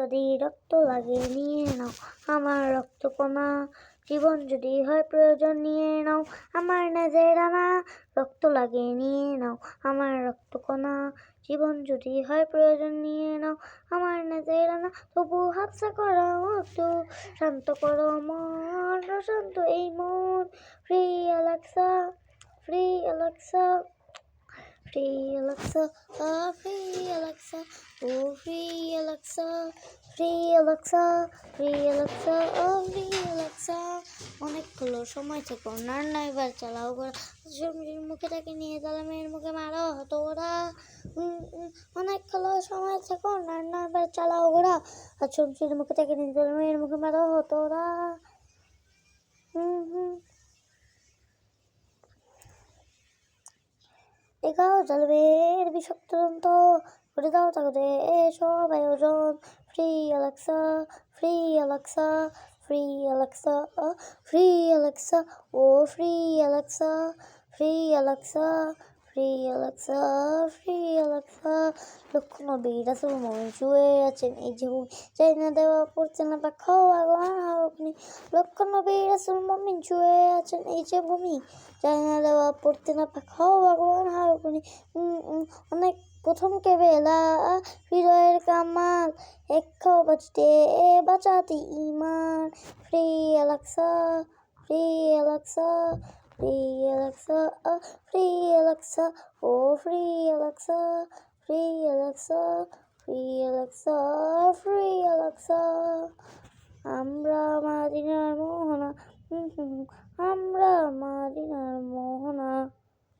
যদি রক্ত লাগে নিয়ে নাও আমার রক্তকণা, জীবন যদি হয় প্রয়োজন নিয়ে নাও আমার নাজেরানা, রক্ত লাগে নিয়ে নাও আমার রক্তকণা, জীবন যদি হয় প্রয়োজন নিয়ে নাও আমার নাজেরানা, তবু হাফসা করো একটু শান্ত করো মন, শান্ত এই মন, ফ্রি অ্যালেক্সা, ফ্রি অ্যালেক্সা, ফ্রি অ্যালেক্সা, ফ্রি অ্যালেক্সা, ও ফ্রি অ্যালেক্সা, ফ্রি অ্যালেক্সা, ফ্রি অ্যালেক্সা, ও ফ্রি অ্যালেক্সা। অনেকগুলো সময় থেকে নান্না এবার চালাও গোড়া, জমির মুখে তাকে নিয়ে গেলে মেয়ের মুখে মারো হতো ওরা। অনেকগুলো সময় থেকে নান্না এবার চালাও গোড়া, আর জমির মুখে তাকে নিয়ে গেলে মেয়ের মুখে মারো হতো ওরা। দেখাও জ্বালবের বিষাক্ত যন্ত্র, করে দাও তাকে সব আয়োজন, ফ্রি অ্যালেক্সা, ফ্রি অ্যালেক্সা, ফ্রি অ্যালেক্সা, ফ্রি অ্যালেক্সা, ও ফ্রি অ্যালেক্সা, ফ্রি অ্যালেক্সা, ফ্রি অ্যালেক্সা, ফ্রি অ্যালেক্সা। লক্ষ্য নবী রাসূল মুমিন শুয়ে আছেন এই যে ভূমি, চাই না দেওয়া পড়ছে না পাখাও আগুন আপনি, লক্ষ্য নবী রাসূল মুমিন শুয়ে আছেন এই যে ভূমি, চাই না দেওয়া পড়তে না পাখাও আগুন আপনি। অনেক প্রথম কেবেলা হৃদয়ের কামাল, এক বাঁচতে বাঁচাতে ইমান, ফ্রি অ্যালেক্সা, ফ্রি অ্যালেক্সা, ফ্রি অ্যালেক্সা, ফ্রি অ্যালেক্সা, ও ফ্রি অ্যালেক্সা, ফ্রি অ্যালেক্সা, ফ্রি অ্যালেক্সা, ফ্রি অ্যালেক্সা। আমরা মাদিনার মোহনা, আমরা মাদিনার মোহনা।